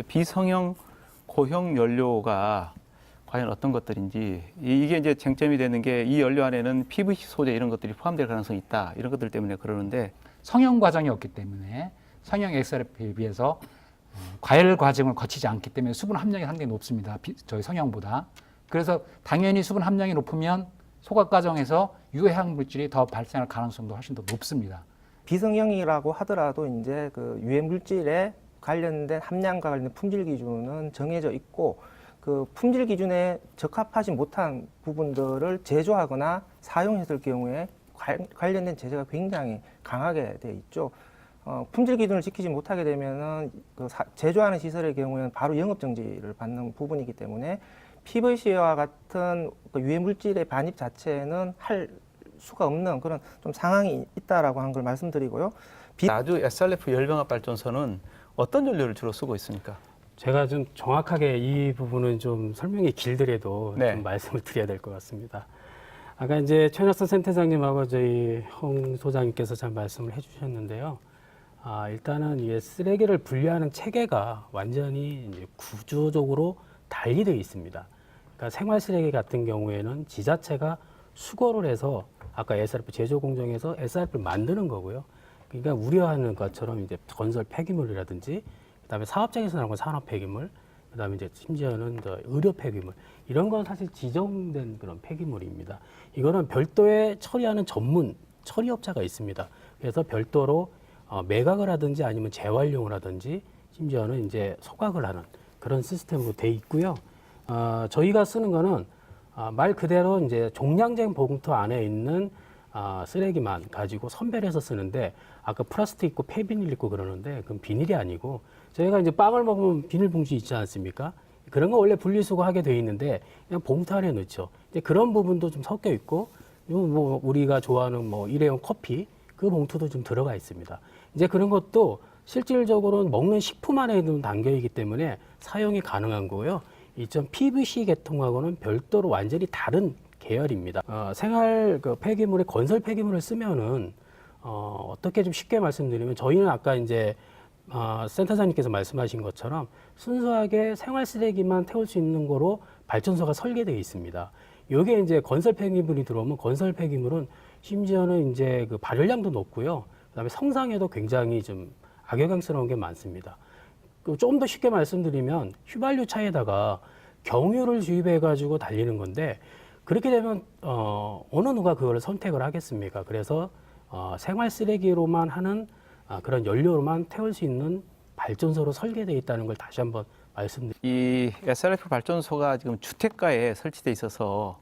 비성형 고형 연료가 과연 어떤 것들인지, 이게 이제 쟁점이 되는 게 이 연료 안에는 PVC 소재 이런 것들이 포함될 가능성이 있다, 이런 것들 때문에 그러는데, 성형 과정이 없기 때문에 성형 XRF에 비해서 과열 과정을 거치지 않기 때문에 수분 함량이 상당히 높습니다. 저희 성형보다. 그래서 당연히 수분 함량이 높으면 소각 과정에서 유해한 물질이 더 발생할 가능성도 훨씬 더 높습니다. 비성형이라고 하더라도 이제 그 유해 물질에 관련된 함량과 관련된 품질 기준은 정해져 있고, 그 품질 기준에 적합하지 못한 부분들을 제조하거나 사용했을 경우에 관련된 제재가 굉장히 강하게 되어 있죠. 품질 기준을 지키지 못하게 되면은 그 제조하는 시설의 경우에는 바로 영업 정지를 받는 부분이기 때문에 PVC와 같은 그 유해 물질의 반입 자체는 할 수가 없는 그런 좀 상황이 있다라고 하는 걸 말씀드리고요. 아주 SRF 열병합 발전소는 어떤 연료를 주로 쓰고 있습니까? 제가 좀 정확하게 이 부분은 좀 설명이 길더라도 네. 좀 말씀을 드려야 될 것 같습니다. 아까 이제 최낙선 센터장님하고 저희 홍 소장님께서 잘 말씀을 해주셨는데요. 일단은 이 쓰레기를 분리하는 체계가 완전히 이제 구조적으로 달리되어 있습니다. 그러니까 생활 쓰레기 같은 경우에는 지자체가 수거를 해서 아까 SRF 제조 공정에서 SRF를 만드는 거고요. 그러니까 우려하는 것처럼 이제 건설 폐기물이라든지, 그다음에 사업장에서 나오는 산업 폐기물, 그다음에 이제 심지어는 의료 폐기물, 이런 건 사실 지정된 그런 폐기물입니다. 이거는 별도의 처리하는 전문 처리업자가 있습니다. 그래서 별도로 매각을 하든지 아니면 재활용을 하든지 심지어는 이제 소각을 하는 그런 시스템으로 돼 있고요. 저희가 쓰는 거는 말 그대로 이제 종량제 봉투 안에 있는 쓰레기만 가지고 선별해서 쓰는데, 아까 플라스틱 있고 폐비닐 있고 그러는데 그건 비닐이 아니고, 저희가 이제 빵을 먹으면 비닐봉지 있지 않습니까? 그런 거 원래 분리수거하게 돼 있는데 그냥 봉투 안에 넣죠. 이제 그런 부분도 좀 섞여 있고, 뭐 우리가 좋아하는 뭐 일회용 커피 그 봉투도 좀 들어가 있습니다. 이제 그런 것도 실질적으로는 먹는 식품 안에 있는 단계이기 때문에 사용이 가능한 거고요. 이점 PVC 계통하고는 별도로 완전히 다른 계열입니다. 생활 그 폐기물에 건설 폐기물을 쓰면은 어떻게 좀 쉽게 말씀드리면, 저희는 아까 이제 센터장님께서 말씀하신 것처럼 순수하게 생활 쓰레기만 태울 수 있는 거로 발전소가 설계되어 있습니다. 요게 이제 건설 폐기물이 들어오면 건설 폐기물은 심지어는 이제 그 발열량도 높고요. 그다음에 성상에도 굉장히 좀 악영향스러운 게 많습니다. 좀 더 쉽게 말씀드리면 휘발유 차에다가 경유를 주입해 가지고 달리는 건데, 그렇게 되면 어느 누가 그걸 선택을 하겠습니까? 그래서 생활 쓰레기로만 하는 그런 연료로만 태울 수 있는 발전소로 설계되어 있다는 걸 다시 한번 말씀드립니다. 이 SRF 발전소가 지금 주택가에 설치돼 있어서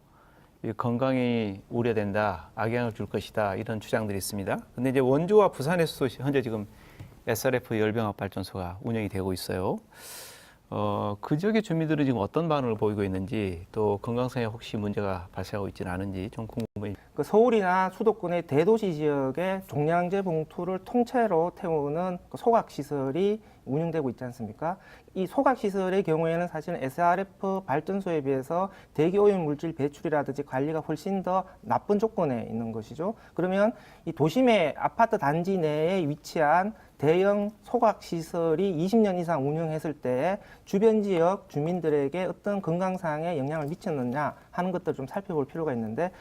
건강이 우려된다, 악영향을 줄 것이다, 이런 주장들이 있습니다. 근데 이제 원주와 부산에서도 현재 지금 SRF 열병합 발전소가 운영이 되고 있어요. 그 지역의 주민들은 지금 어떤 반응을 보이고 있는지, 또 건강상에 혹시 문제가 발생하고 있지는 않은지 좀 궁금해요. 그 서울이나 수도권의 대도시 지역에 종량제 봉투를 통째로 태우는 그 소각 시설이 운영되고 있지 않습니까? 이 소각 시설의 경우에는 사실은 SRF 발전소에 비해서 대기 오염 물질 배출이라든지 관리가 훨씬 더 나쁜 조건에 있는 것이죠. 그러면 이 도심의 아파트 단지 내에 위치한 대형 소각 시설이 20년 이상 운영했을 때 주변 지역 주민들에게 어떤 건강상의 영향을 미쳤느냐 하는 것들을 좀 살펴볼 필요가 있는데,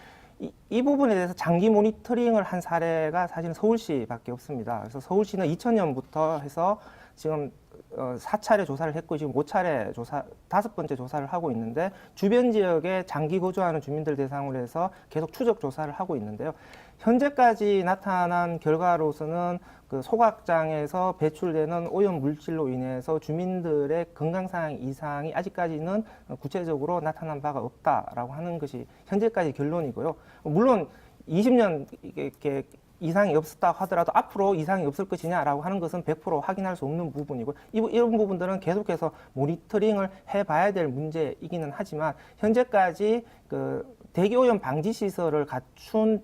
이 부분에 대해서 장기 모니터링을 한 사례가 사실은 서울시밖에 없습니다. 그래서 서울시는 2000년부터 해서 지금 4차례 조사를 했고, 지금 5차례 조사, 5번째 조사를 하고 있는데, 주변 지역에 장기 거주하는 주민들 대상으로 해서 계속 추적 조사를 하고 있는데요. 현재까지 나타난 결과로서는 그 소각장에서 배출되는 오염 물질로 인해서 주민들의 건강상 이상이 아직까지는 구체적으로 나타난 바가 없다라고 하는 것이 현재까지 결론이고요. 물론 20년 이렇게 이상이 없었다고 하더라도 앞으로 이상이 없을 것이냐라고 하는 것은 100% 확인할 수 없는 부분이고, 이런 부분들은 계속해서 모니터링을 해봐야 될 문제이기는 하지만, 현재까지 그 대기오염 방지 시설을 갖춘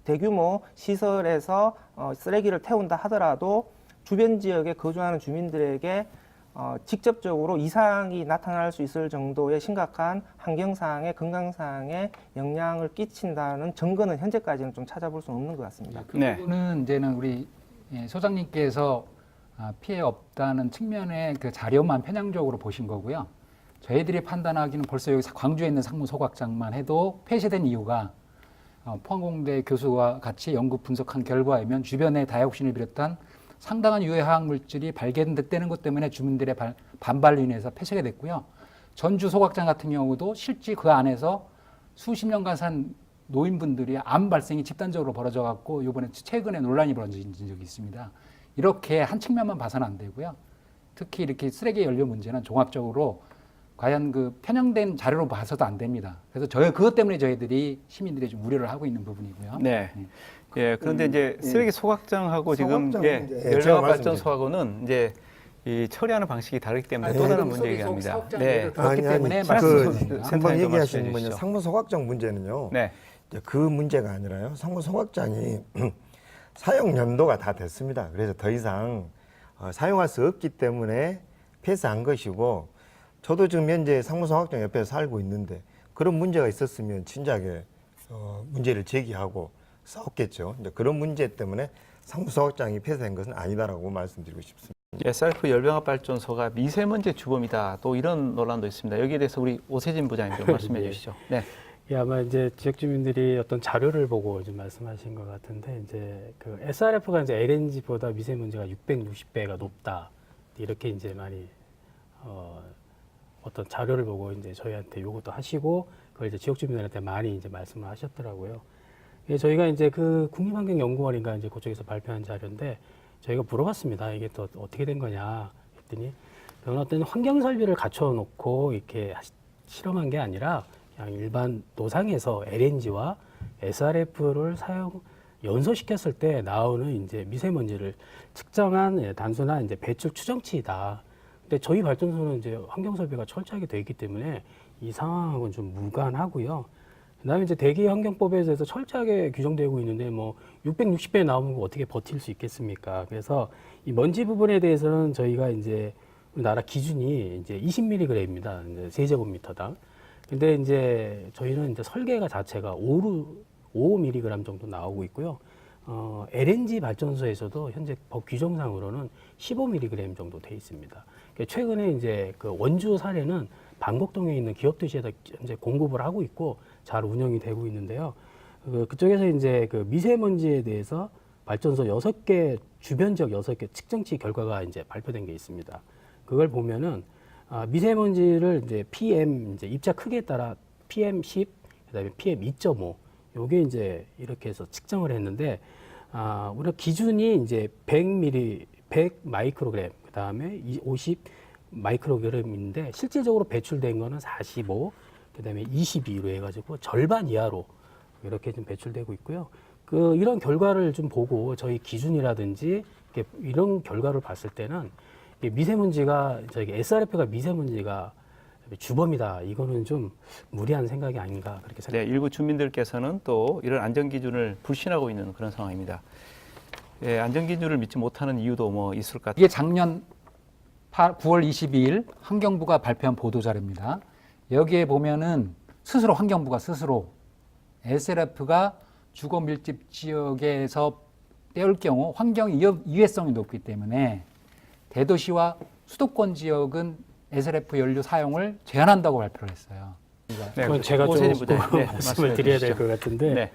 대규모 시설에서 쓰레기를 태운다 하더라도 주변 지역에 거주하는 주민들에게 직접적으로 이상이 나타날 수 있을 정도의 심각한 환경상의 건강상의 영향을 끼친다는 증거는 현재까지는 좀 찾아볼 수 없는 것 같습니다. 그 부분은 이제는 우리 소장님께서 피해 없다는 측면의 그 자료만 편향적으로 보신 거고요. 저희들이 판단하기는 벌써 여기 광주에 있는 상무 소각장만 해도 폐쇄된 이유가 포항공대 교수와 같이 연구 분석한 결과이면 주변의 다이옥신을 비롯한 상당한 유해 화학 물질이 발견되는 것 때문에 주민들의 반발로 인해서 폐쇄가 됐고요. 전주 소각장 같은 경우도 실제 그 안에서 수십 년간 산 노인분들이 암 발생이 집단적으로 벌어져 갖고 이번에 최근에 논란이 벌어진 적이 있습니다. 이렇게 한 측면만 봐서는 안 되고요. 특히 이렇게 쓰레기 연료 문제는 종합적으로 과연 그 편향된 자료로 봐서도 안 됩니다. 그래서 그것 때문에 저희들이 시민들이 좀 우려를 하고 있는 부분이고요. 네. 예, 그런데 이제 쓰레기 소각장하고 지금 소각장 문제. 예, 제가 열병합 발전소하고는 이제 이 처리하는 방식이 다르기 때문에 또 다른 문제이긴 합니다. 네. 그렇기 때문에 그 말씀드립니다. 한번 얘기하신 말씀해 뭐냐 주시죠. 상무 소각장 문제는요. 네. 이제 그 문제가 아니라요. 상무 소각장이 사용 연도가 다 됐습니다. 그래서 더 이상 사용할 수 없기 때문에 폐쇄한 것이고, 저도 지금 현재 상무 소각장 옆에 살고 있는데 그런 문제가 있었으면 진작에 문제를 제기하고 싸웠겠죠. 이제 그런 문제 때문에 상무 소각장이 폐쇄한 것은 아니다라고 말씀드리고 싶습니다. SRF 열병합 발전소가 미세먼지 주범이다. 또 이런 논란도 있습니다. 여기에 대해서 우리 오세진 부장님 좀 말씀해 주시죠. 네. 예, 아마 이제 지역 주민들이 어떤 자료를 보고 좀 말씀하신 것 같은데, 이제 그 SRF가 이제 LNG보다 미세먼지가 660배가 높다, 이렇게 이제 많이 어떤 자료를 보고 이제 저희한테 요것도 하시고 그걸 이제 지역 주민들한테 많이 이제 말씀을 하셨더라고요. 예, 저희가 이제 그 국립환경연구원인가 이제 그쪽에서 발표한 자료인데, 저희가 물어봤습니다. 이게 또 어떻게 된 거냐 했더니, 어떤 환경 설비를 갖춰놓고 이렇게 실험한 게 아니라 그냥 일반 노상에서 LNG와 SRF를 연소시켰을 때 나오는 이제 미세먼지를 측정한 단순한 이제 배출 추정치이다. 근데 저희 발전소는 이제 환경 설비가 철저하게 되어 있기 때문에 이 상황하고는 좀 무관하고요. 그다음에 이제 대기환경법에 대해서 철저하게 규정되고 있는데, 뭐 660배 나오면 어떻게 버틸 수 있겠습니까? 그래서 이 먼지 부분에 대해서는 저희가 이제 우리나라 기준이 이제 20mg입니다. 이제 세제곱미터당. 근데 이제 저희는 이제 설계가 자체가 5mg 정도 나오고 있고요. LNG 발전소에서도 현재 법 규정상으로는 15mg 정도 돼 있습니다. 최근에 이제 그 원주 사례는 방곡동에 있는 기업도시에다 현재 공급을 하고 있고 잘 운영이 되고 있는데요. 그쪽에서 이제 그 미세먼지에 대해서 발전소 6개, 주변 지역 6개 측정치 결과가 이제 발표된 게 있습니다. 그걸 보면은 미세먼지를 이제 PM 이제 입자 크기에 따라 PM10, 그다음에 PM2.5 요게 이제 이렇게 해서 측정을 했는데, 우리가 기준이 이제 100 마이크로그램, 그다음에 50 마이크로그램인데 실질적으로 배출된 거는 45, 그다음에 22로 해가지고 절반 이하로 이렇게 좀 배출되고 있고요. 이런 결과를 좀 보고 저희 기준이라든지 이런 결과를 봤을 때는 미세먼지가 저기 SRF가 미세먼지가 주범이다. 이거는 좀 무리한 생각이 아닌가 그렇게 생각합니다. 네, 일부 주민들께서는 또 이런 안전 기준을 불신하고 있는 그런 상황입니다. 예, 안전 기준을 믿지 못하는 이유도 뭐 있을 것 같아요. 이게 작년 9월 22일 환경부가 발표한 보도자료입니다. 여기에 보면은 환경부가 스스로 SRF가 주거 밀집 지역에서 떼올 경우 환경 위해성이 높기 때문에 대도시와 수도권 지역은 SRF 연료 사용을 제한한다고 발표를 했어요. 네, 그건 제가 좀 오세진 부장님, 네, 말씀을 드려야 될 주시죠. 것 같은데, 네.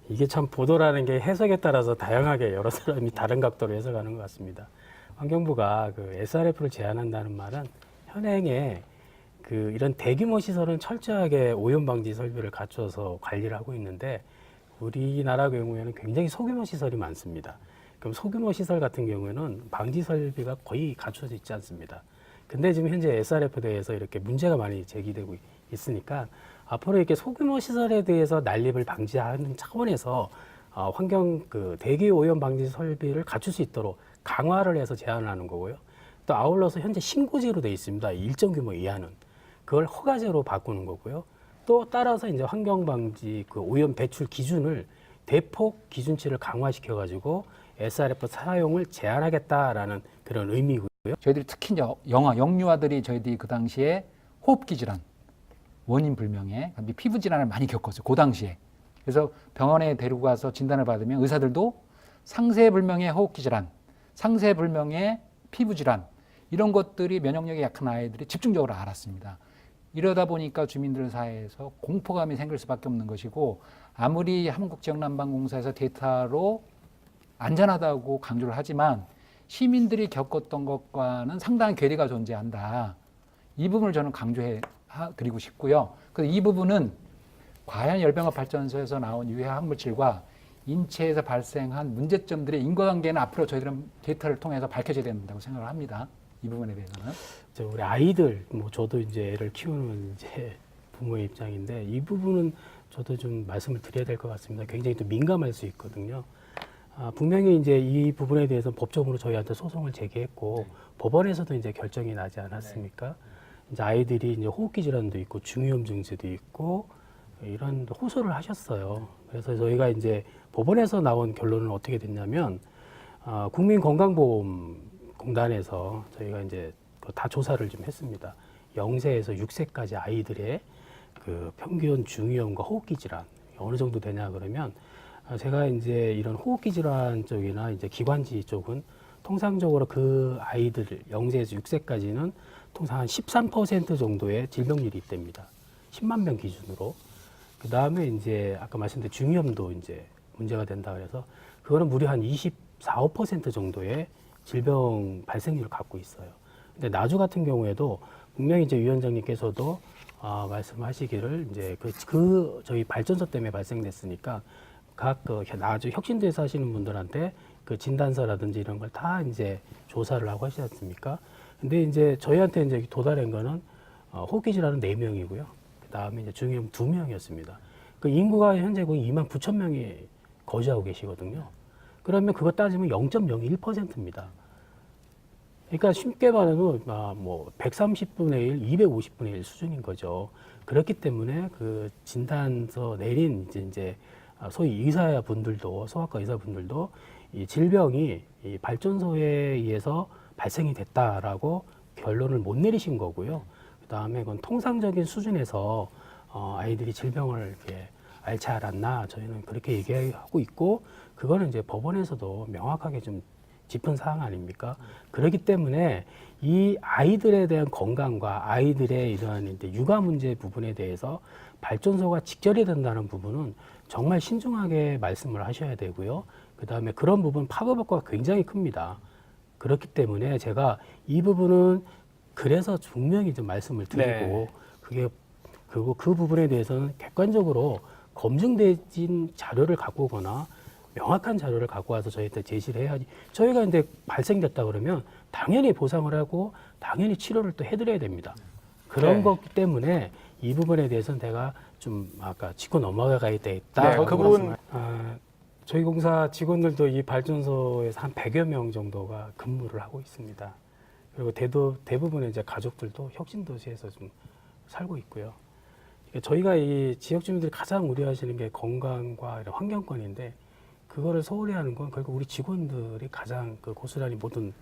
이게 참 보도라는 게 해석에 따라서 다양하게 여러 사람이 다른 각도로 해석하는 것 같습니다. 환경부가 그 SRF를 제한한다는 말은 현행에 이런 대규모 시설은 철저하게 오염 방지 설비를 갖춰서 관리를 하고 있는데, 우리나라 경우에는 굉장히 소규모 시설이 많습니다. 그럼 소규모 시설 같은 경우에는 방지 설비가 거의 갖춰져 있지 않습니다. 근데 지금 현재 SRF에 대해서 이렇게 문제가 많이 제기되고 있으니까 앞으로 이렇게 소규모 시설에 대해서 난립을 방지하는 차원에서 환경 대기 오염 방지 설비를 갖출 수 있도록 강화를 해서 제한을 하는 거고요. 또 아울러서 현재 신고제로 돼 있습니다. 일정 규모 이하는 그걸 허가제로 바꾸는 거고요. 또 따라서 이제 환경 방지 오염 배출 기준을 대폭 기준치를 강화시켜 가지고 SRF 사용을 제한하겠다라는 그런 의미고요. 저희들이 특히 이제 영유아들이 저희들이 그 당시에 호흡기 질환 원인 불명의 피부 질환을 많이 겪었어요. 그 당시에. 그래서 병원에 데리고 가서 진단을 받으면 의사들도 상세 불명의 호흡기 질환, 상세 불명의 피부 질환 이런 것들이 면역력이 약한 아이들이 집중적으로 알았습니다. 이러다 보니까 주민들 사이에서 공포감이 생길 수밖에 없는 것이고 아무리 한국지역난방공사에서 데이터로 안전하다고 강조를 하지만 시민들이 겪었던 것과는 상당한 괴리가 존재한다. 이 부분을 저는 강조해 드리고 싶고요. 그래서 이 부분은 과연 열병합 발전소에서 나온 유해 화학물질과 인체에서 발생한 문제점들의 인과관계는 앞으로 저희들은 데이터를 통해서 밝혀져야 된다고 생각을 합니다. 이 부분에 대해서는. 우리 아이들, 뭐 저도 이제 애를 키우는 이제 부모의 입장인데 이 부분은 저도 좀 말씀을 드려야 될 것 같습니다. 굉장히 또 민감할 수 있거든요. 분명히 이제 이 부분에 대해서 법적으로 저희한테 소송을 제기했고 법원에서도 이제 결정이 나지 않았습니까? 이제 아이들이 이제 호흡기 질환도 있고 중이염 증세도 있고 이런 호소를 하셨어요. 그래서 저희가 이제 법원에서 나온 결론은 어떻게 됐냐면 국민건강보험공단에서 저희가 이제 다 조사를 좀 했습니다. 0세에서 6세까지 아이들의 그 평균 중이염과 호흡기 질환 어느 정도 되냐 그러면 제가 이제 이런 호흡기 질환 쪽이나 이제 기관지 쪽은 통상적으로 그 아이들 0세에서 6세까지는 통상 한 13% 정도의 질병률이 있답니다. 10만 명 기준으로. 그 다음에 이제 아까 말씀드린 중이염도 이제 문제가 된다 그래서 그거는 무려 한 24, 5% 정도의 질병 발생률을 갖고 있어요. 근데 나주 같은 경우에도 분명히 이제 위원장님께서도 말씀하시기를 이제 저희 발전소 때문에 발생됐으니까 각 나주 혁신도에서 하시는 분들한테 그 진단서라든지 이런 걸 다 이제 조사를 하고 하시지 않습니까? 근데 이제 저희한테 이제 도달한 거는 호흡기 질환은 4명이고요. 그 다음에 이제 중이염 2명이었습니다. 그 인구가 현재 거의 2만 9천 명이 거주하고 계시거든요. 그러면 그거 따지면 0.01%입니다. 그러니까 쉽게 말하면 뭐 130분의 1, 250분의 1 수준인 거죠. 그렇기 때문에 그 진단서 내린 이제 소위 의사분들도 소아과 의사분들도 이 질병이 이 발전소에 의해서 발생이 됐다라고 결론을 못 내리신 거고요. 그 다음에 그건 통상적인 수준에서 아이들이 질병을 이렇게 앓지 않았나 저희는 그렇게 얘기하고 있고 그거는 이제 법원에서도 명확하게 좀 짚은 사항 아닙니까? 그렇기 때문에 이 아이들에 대한 건강과 아이들의 이러한 이제 육아 문제 부분에 대해서 발전소가 직결이 된다는 부분은 정말 신중하게 말씀을 하셔야 되고요. 그 다음에 그런 부분 파급 효과가 굉장히 큽니다. 그렇기 때문에 제가 이 부분은 그래서 분명히 좀 말씀을 드리고 그리고 그 부분에 대해서는 객관적으로 검증된 자료를 갖고 오거나 명확한 자료를 갖고 와서 저희한테 제시를 해야지. 저희가 이제 발생됐다 그러면 당연히 보상을 하고 당연히 치료를 또 해드려야 됩니다. 그런 거기 때문에 이 부분에 대해서는 제가 좀 아까 짚고 넘어가야 되겠다. 네, 그 부분 저희 공사 직원들도 이 발전소에서 한 100여 명 정도가 근무를 하고 있습니다. 그리고 대부분의 이제 가족들도 혁신도시에서 좀 살고 있고요. 저희가 이 지역 주민들이 가장 우려하시는 게 건강과 이런 환경권인데 그거를 소홀히 하는 건 결국 우리 직원들이 가장 그 고스란히 모든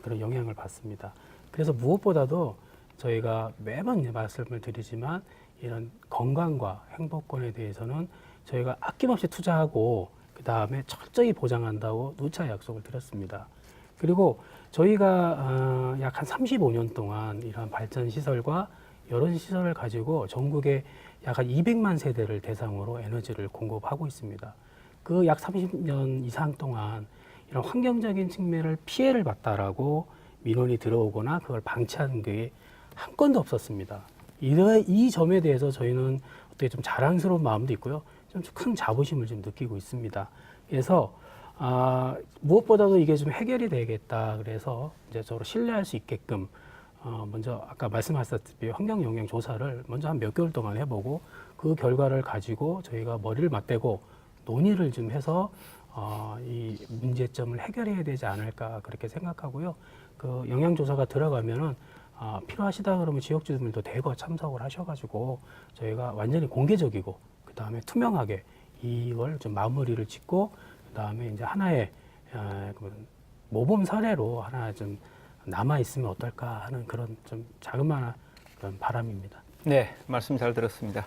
그런 영향을 받습니다. 그래서 무엇보다도 저희가 매번 말씀을 드리지만 이런 건강과 행복권에 대해서는 저희가 아낌없이 투자하고 그 다음에 철저히 보장한다고 누차 약속을 드렸습니다. 그리고 저희가 약 한 35년 동안 이러한 발전 시설과 이런 시설을 가지고 전국에 약 한 200만 세대를 대상으로 에너지를 공급하고 있습니다. 그 약 30년 이상 동안 이런 환경적인 측면을 피해를 봤다라고 민원이 들어오거나 그걸 방치하는 게 한 건도 없었습니다. 이 점에 대해서 저희는 어떻게 좀 자랑스러운 마음도 있고요. 좀 큰 자부심을 좀 느끼고 있습니다. 그래서 무엇보다도 이게 좀 해결이 되겠다. 그래서 이제 서로 신뢰할 수 있게끔 먼저 아까 말씀하셨다시피 환경 영향 조사를 먼저 한 몇 개월 동안 해보고 그 결과를 가지고 저희가 머리를 맞대고 논의를 좀 해서 이 문제점을 해결해야 되지 않을까 그렇게 생각하고요. 그 영향 조사가 들어가면은 필요하시다 그러면 지역 주민들도 대거 참석을 하셔가지고 저희가 완전히 공개적이고 그 다음에 투명하게 이걸 좀 마무리를 짓고 그 다음에 이제 하나의 모범 사례로 하나 좀 남아 있으면 어떨까 하는 그런 좀 자그마한 그런 바람입니다. 네, 말씀 잘 들었습니다.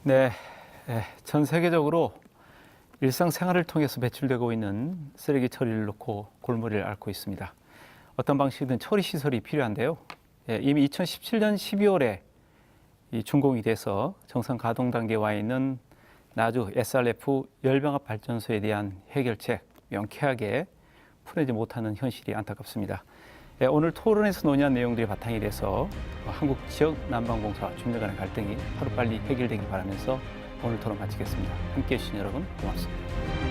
네, 전 세계적으로 일상생활을 통해서 배출되고 있는 쓰레기 처리를 놓고 골머리를 앓고 있습니다. 어떤 방식이든 처리 시설이 필요한데요. 예, 이미 2017년 12월에 이 준공이 돼서 정상 가동 단계에 와 있는 나주 SRF 열병합 발전소에 대한 해결책 명쾌하게 풀어내지 못하는 현실이 안타깝습니다. 예, 오늘 토론에서 논의한 내용들이 바탕이 돼서 한국 지역 난방공사 주민들 간의 갈등이 하루빨리 해결되길 바라면서 오늘 토론 마치겠습니다. 함께해 주신 여러분 고맙습니다.